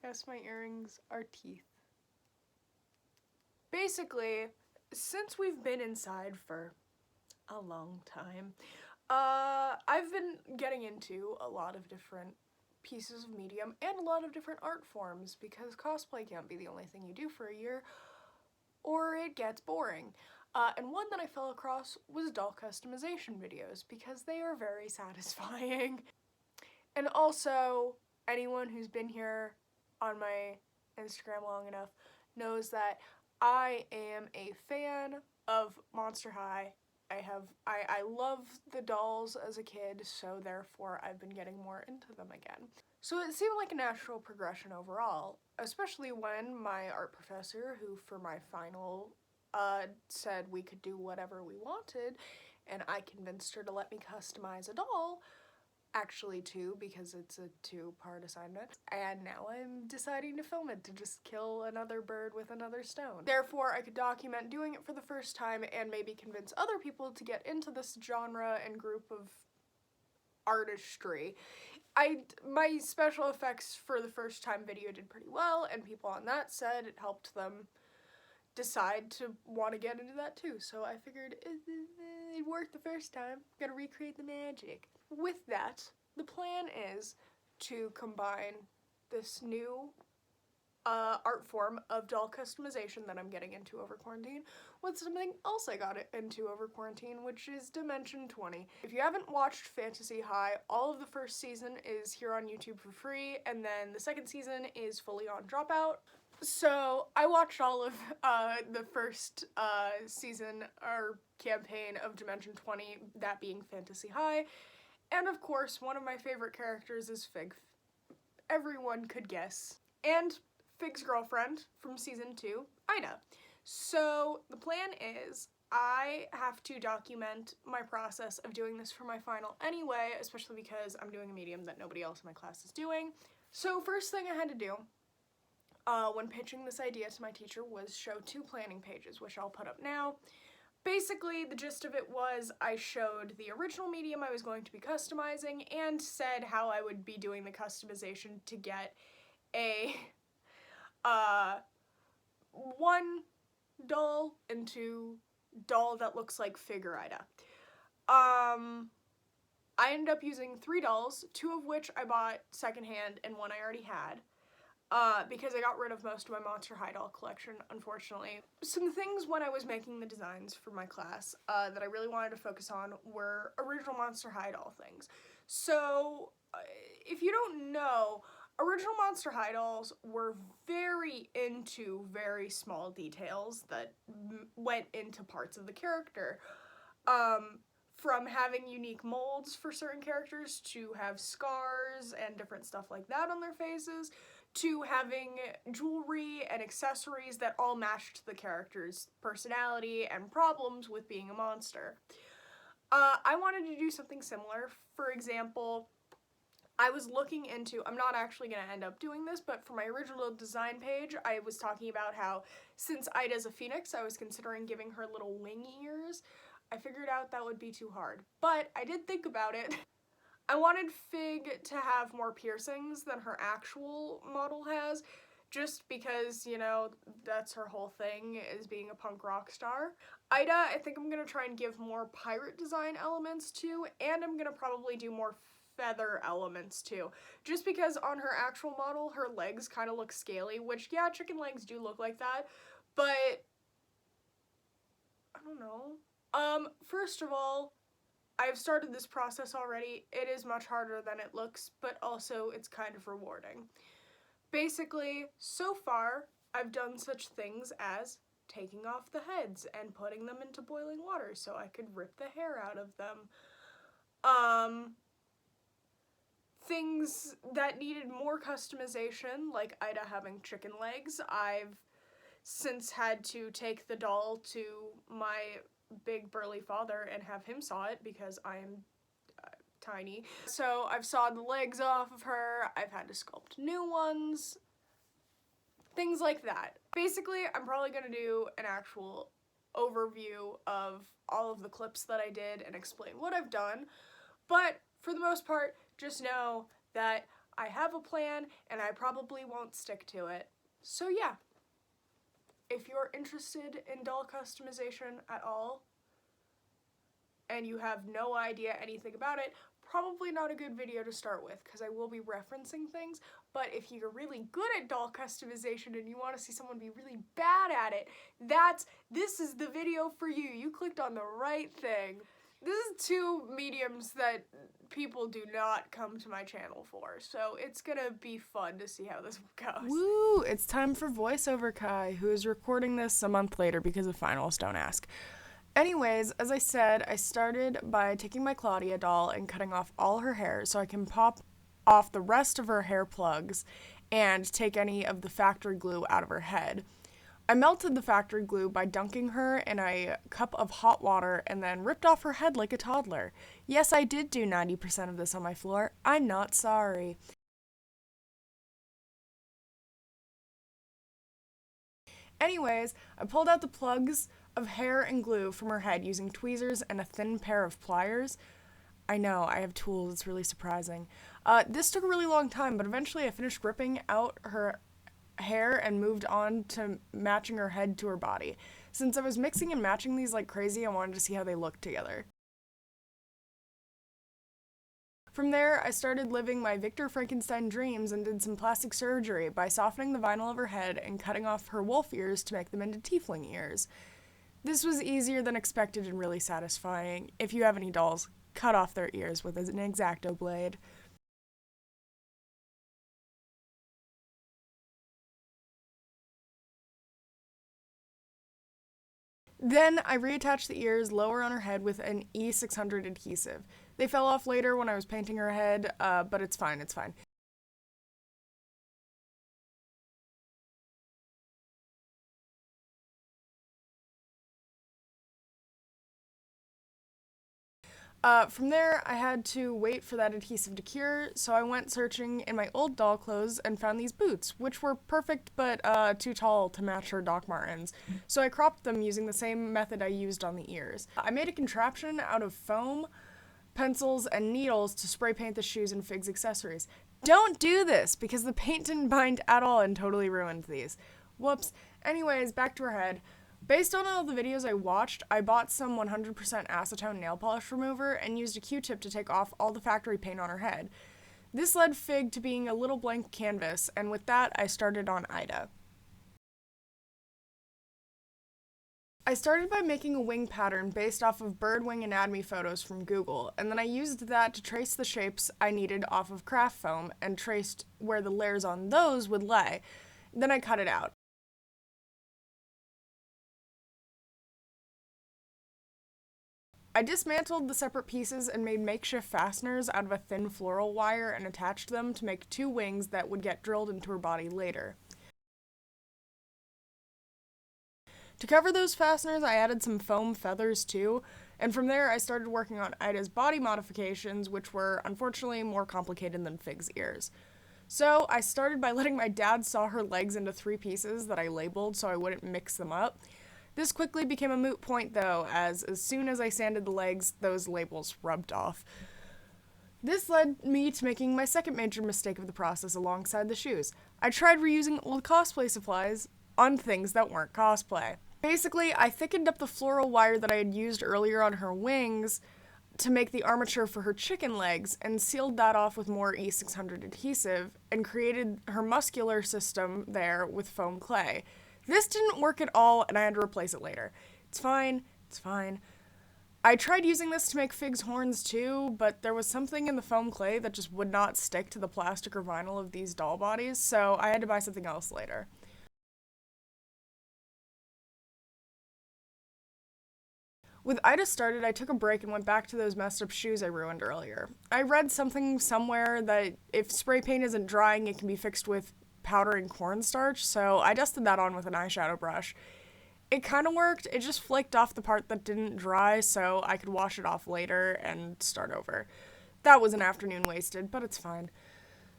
Yes, my earrings are teeth. Basically, since we've been inside for a long time, I've been getting into a lot of different pieces of medium and a lot of different art forms because cosplay can't be the only thing you do for a year or it gets boring. And one that I fell across was doll customization videos because they are very satisfying. And also, anyone who's been here on my Instagram long enough knows that I am a fan of Monster High. I love the dolls as a kid, so therefore I've been getting more into them again. So it seemed like a natural progression overall, especially when my art professor, who for my final said we could do whatever we wanted, and I convinced her to let me customize a doll, actually two because it's a two-part assignment, and now I'm deciding to film it to just kill another bird with another stone. Therefore, I could document doing it for the first time and maybe convince other people to get into this genre and group of artistry. My special effects for the first time video did pretty well, and people on that said it helped them decide to want to get into that too, so I figured it worked the first time, gotta recreate the magic. With that, the plan is to combine this new art form of doll customization that I'm getting into over quarantine with something else I got into over quarantine, which is Dimension 20. If you haven't watched Fantasy High, all of the first season is here on YouTube for free, and then the second season is fully on Dropout. So I watched all of the first season or campaign of Dimension 20, that being Fantasy High, and of course one of my favorite characters is Fig. Everyone could guess. And Fig's girlfriend from season 2, Ida. So the plan is I have to document my process of doing this for my final anyway, especially because I'm doing a medium that nobody else in my class is doing. So first thing I had to do when pitching this idea to my teacher was show 2 planning pages, which I'll put up now. Basically, the gist of it was I showed the original medium I was going to be customizing and said how I would be doing the customization to get a one doll into doll that looks like Figure Ida. I ended up using 3 dolls, 2 of which I bought secondhand and 1 I already had. Because I got rid of most of my Monster High doll collection, unfortunately. Some things when I was making the designs for my class that I really wanted to focus on were original Monster High doll things. So, if you don't know, original Monster High dolls were very into very small details that went into parts of the character. From having unique molds for certain characters to have scars and different stuff like that on their faces, to having jewelry and accessories that all matched the character's personality and problems with being a monster. I wanted to do something similar. For example, I was looking into, I'm not actually going to end up doing this, but for my original design page, I was talking about how since Ida's a phoenix, I was considering giving her little wing ears. I figured out that would be too hard, but I did think about it. I wanted Fig to have more piercings than her actual model has, just because, you know, that's her whole thing, is being a punk rock star. Ida, I think I'm going to try and give more pirate design elements to, and I'm going to probably do more feather elements too, just because on her actual model, her legs kind of look scaly, which, yeah, chicken legs do look like that, but I don't know. First of all, I've started this process already. It is much harder than it looks, but also it's kind of rewarding. Basically, so far, I've done such things as taking off the heads and putting them into boiling water so I could rip the hair out of them. Things that needed more customization, like Ida having chicken legs, I've since had to take the doll to my big burly father and have him saw it because I'm tiny. So I've sawed the legs off of her, I've had to sculpt new ones, things like that. Basically, I'm probably gonna do an actual overview of all of the clips that I did and explain what I've done, but for the most part, just know that I have a plan, and I probably won't stick to it. So yeah, if you're interested in doll customization at all, and you have no idea anything about it, probably not a good video to start with, because I will be referencing things. But if you're really good at doll customization and you want to see someone be really bad at it, this is the video for you. You clicked on the right thing. This is two mediums that people do not come to my channel for, so it's gonna be fun to see how this goes. Woo! It's time for voiceover Kai, who is recording this a month later because of finals, don't ask. Anyways, as I said, I started by taking my Claudia doll and cutting off all her hair so I can pop off the rest of her hair plugs and take any of the factory glue out of her head. I melted the factory glue by dunking her in a cup of hot water and then ripped off her head like a toddler. Yes, I did do 90% of this on my floor. I'm not sorry. Anyways, I pulled out the plugs of hair and glue from her head using tweezers and a thin pair of pliers. I know, I have tools, it's really surprising. This took a really long time, but eventually I finished ripping out her hair and moved on to matching her head to her body. Since I was mixing and matching these like crazy, I wanted to see how they looked together. From there, I started living my Victor Frankenstein dreams and did some plastic surgery by softening the vinyl of her head and cutting off her wolf ears to make them into tiefling ears. This was easier than expected and really satisfying. If you have any dolls, cut off their ears with an X-Acto blade. Then I reattached the ears lower on her head with an E600 adhesive. They fell off later when I was painting her head, but it's fine, it's fine. From there, I had to wait for that adhesive to cure, so I went searching in my old doll clothes and found these boots, which were perfect but too tall to match her Doc Martens. So I cropped them using the same method I used on the ears. I made a contraption out of foam, pencils, and needles to spray paint the shoes and Fig's accessories. Don't do this, because the paint didn't bind at all and totally ruined these. Whoops. Anyways, back to her head. Based on all the videos I watched, I bought some 100% acetone nail polish remover and used a Q-tip to take off all the factory paint on her head. This led Fig to being a little blank canvas, and with that, I started on Ida. I started by making a wing pattern based off of bird wing anatomy photos from Google, and then I used that to trace the shapes I needed off of craft foam and traced where the layers on those would lay. Then I cut it out. I dismantled the separate pieces and made makeshift fasteners out of a thin floral wire and attached them to make two wings that would get drilled into her body later. To cover those fasteners, I added some foam feathers too, and from there I started working on Ida's body modifications, which were unfortunately more complicated than Fig's ears. So I started by letting my dad saw her legs into 3 pieces that I labeled so I wouldn't mix them up. This quickly became a moot point though, as soon as I sanded the legs, those labels rubbed off. This led me to making my second major mistake of the process alongside the shoes. I tried reusing old cosplay supplies on things that weren't cosplay. Basically, I thickened up the floral wire that I had used earlier on her wings to make the armature for her chicken legs and sealed that off with more E600 adhesive and created her muscular system there with foam clay. This didn't work at all, and I had to replace it later. It's fine, it's fine. I tried using this to make Fig's horns too, but there was something in the foam clay that just would not stick to the plastic or vinyl of these doll bodies, so I had to buy something else later. With Ida started, I took a break and went back to those messed up shoes I ruined earlier. I read something somewhere that if spray paint isn't drying, it can be fixed with powdering cornstarch, so I dusted that on with an eyeshadow brush. It kind of worked, it just flaked off the part that didn't dry so I could wash it off later and start over. That was an afternoon wasted, but it's fine.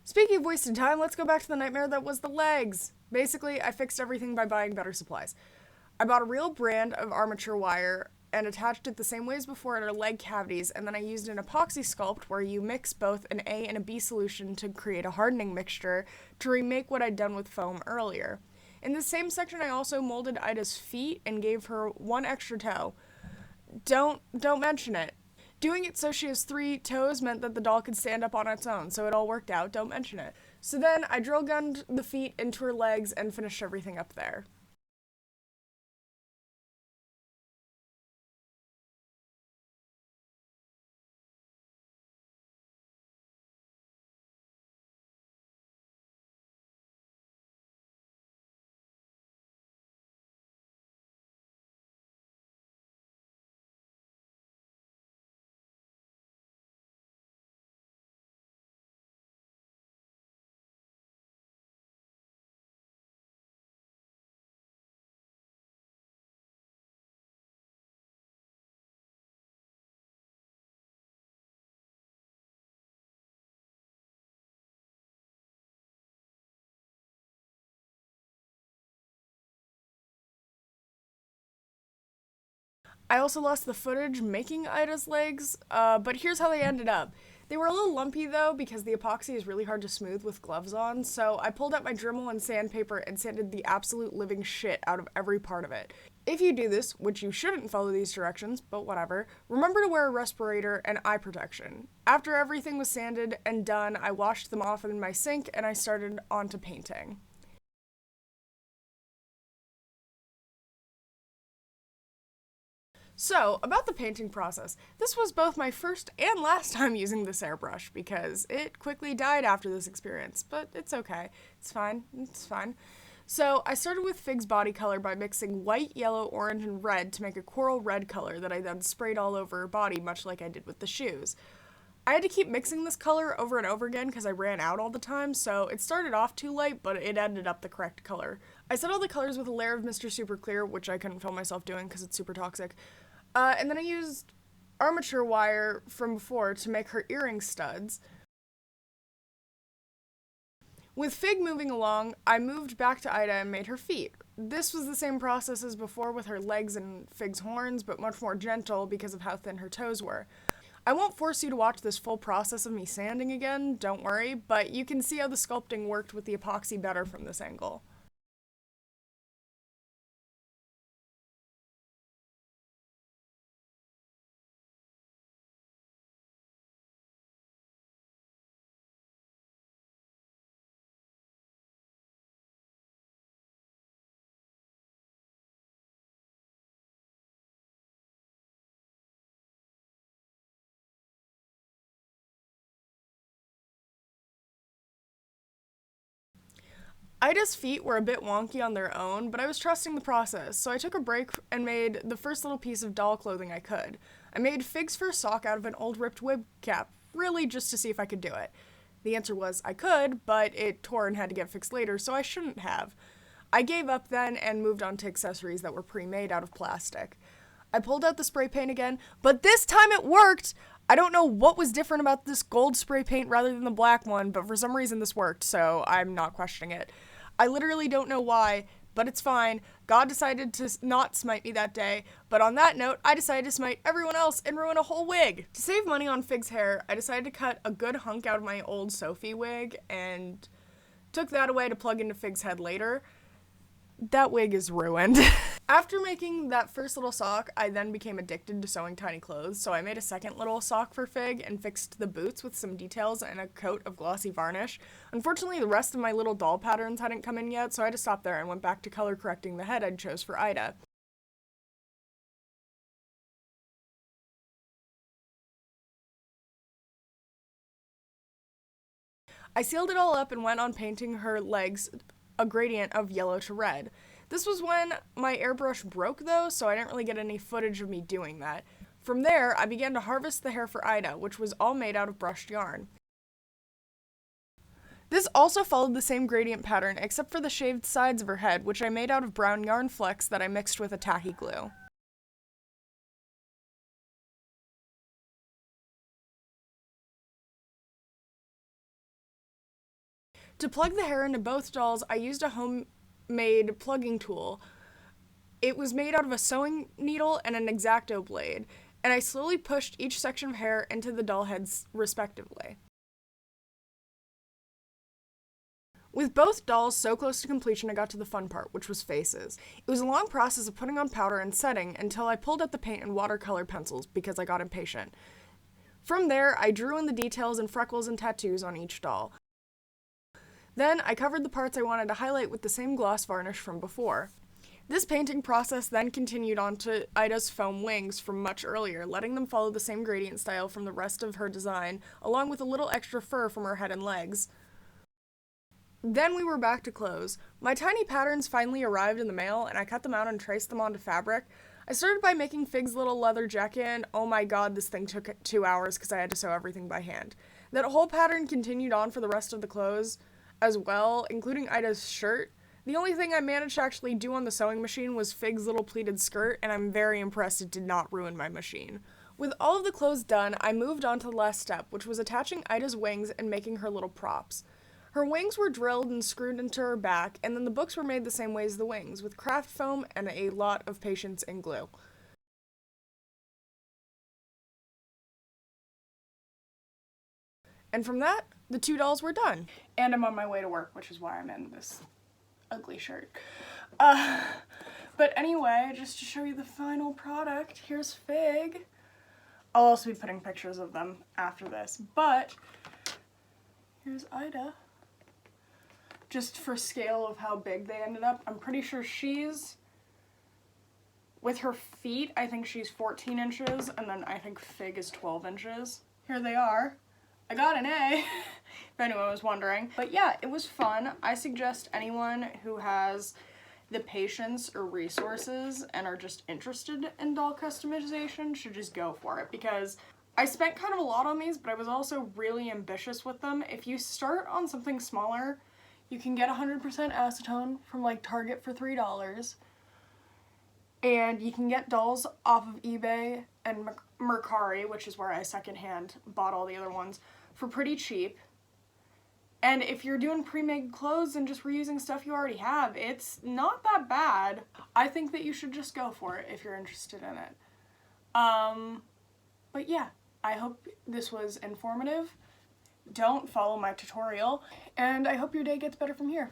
Speaking of wasted time, let's go back to the nightmare that was the legs. Basically, I fixed everything by buying better supplies. I bought a real brand of armature wire and attached it the same way as before at her leg cavities, and then I used an epoxy sculpt where you mix both an A and a B solution to create a hardening mixture to remake what I'd done with foam earlier. In the same section, I also molded Ida's feet and gave her one extra toe. Don't mention it. Doing it so she has 3 toes meant that the doll could stand up on its own, so it all worked out, don't mention it. So then I drill gunned the feet into her legs and finished everything up there. I also lost the footage making Ida's legs, but here's how they ended up. They were a little lumpy though because the epoxy is really hard to smooth with gloves on, so I pulled out my Dremel and sandpaper and sanded the absolute living shit out of every part of it. If you do this, which you shouldn't follow these directions, but whatever, remember to wear a respirator and eye protection. After everything was sanded and done, I washed them off in my sink and I started onto painting. So, about the painting process, this was both my first and last time using this airbrush because it quickly died after this experience, but it's okay. It's fine. So, I started with Fig's body color by mixing white, yellow, orange, and red to make a coral red color that I then sprayed all over her body, much like I did with the shoes. I had to keep mixing this color over and over again because I ran out all the time, so it started off too light, but it ended up the correct color. I set all the colors with a layer of Mr. Super Clear, which I couldn't film myself doing because it's super toxic. And then I used armature wire from before to make her earring studs. With Fig moving along, I moved back to Ida and made her feet. This was the same process as before with her legs and Fig's horns, but much more gentle because of how thin her toes were. I won't force you to watch this full process of me sanding again, don't worry, but you can see how the sculpting worked with the epoxy better from this angle. Ida's feet were a bit wonky on their own, but I was trusting the process, so I took a break and made the first little piece of doll clothing I could. I made Fig's first sock out of an old ripped wig cap, really just to see if I could do it. The answer was I could, but it tore and had to get fixed later, so I shouldn't have. I gave up then and moved on to accessories that were pre-made out of plastic. I pulled out the spray paint again, but this time it worked! I don't know what was different about this gold spray paint rather than the black one, but for some reason this worked, so I'm not questioning it. I literally don't know why, but it's fine. God decided to not smite me that day, but on that note, I decided to smite everyone else and ruin a whole wig. To save money on Fig's hair, I decided to cut a good hunk out of my old Sophie wig and took that away to plug into Fig's head later. That wig is ruined. After making that first little sock, I then became addicted to sewing tiny clothes, so I made a second little sock for Fig and fixed the boots with some details and a coat of glossy varnish. Unfortunately, the rest of my little doll patterns hadn't come in yet, so I had to stop there and went back to color correcting the head I'd chose for Ida. I sealed it all up and went on painting her legs a gradient of yellow to red. This was when my airbrush broke though, so I didn't really get any footage of me doing that. From there, I began to harvest the hair for Ida, which was all made out of brushed yarn. This also followed the same gradient pattern, except for the shaved sides of her head, which I made out of brown yarn flecks that I mixed with a tacky glue. To plug the hair into both dolls, I used a homemade plugging tool. It was made out of a sewing needle and an X-Acto blade, and I slowly pushed each section of hair into the doll heads respectively. With both dolls so close to completion, I got to the fun part, which was faces. It was a long process of putting on powder and setting until I pulled out the paint and watercolor pencils because I got impatient. From there, I drew in the details and freckles and tattoos on each doll. Then, I covered the parts I wanted to highlight with the same gloss varnish from before. This painting process then continued on to Ida's foam wings from much earlier, letting them follow the same gradient style from the rest of her design, along with a little extra fur from her head and legs. Then we were back to clothes. My tiny patterns finally arrived in the mail, and I cut them out and traced them onto fabric. I started by making Fig's little leather jacket, and oh my god, this thing took 2 hours because I had to sew everything by hand. That whole pattern continued on for the rest of the clothes as well, including Ida's shirt. The only thing I managed to actually do on the sewing machine was Fig's little pleated skirt, and I'm very impressed it did not ruin my machine. With all of the clothes done, I moved on to the last step, which was attaching Ida's wings and making her little props. Her wings were drilled and screwed into her back, and then the books were made the same way as the wings, with craft foam and a lot of patience and glue. And from that, the 2 dolls were done. And I'm on my way to work, which is why I'm in this ugly shirt. But anyway, just to show you the final product, here's Fig. I'll also be putting pictures of them after this, but here's Ida. Just for scale of how big they ended up, I'm pretty sure she's, with her feet, I think she's 14 inches, and then I think Fig is 12 inches. Here they are. I got an A, if anyone was wondering. But yeah, it was fun. I suggest anyone who has the patience or resources and are just interested in doll customization should just go for it, because I spent kind of a lot on these, but I was also really ambitious with them. If you start on something smaller, you can get 100% acetone from like Target for $3. And you can get dolls off of eBay and Mercari, which is where I secondhand bought all the other ones, for pretty cheap. And if you're doing pre-made clothes and just reusing stuff you already have, it's not that bad. I think that you should just go for it if you're interested in it. But yeah, I hope this was informative. Don't follow my tutorial, and I hope your day gets better from here.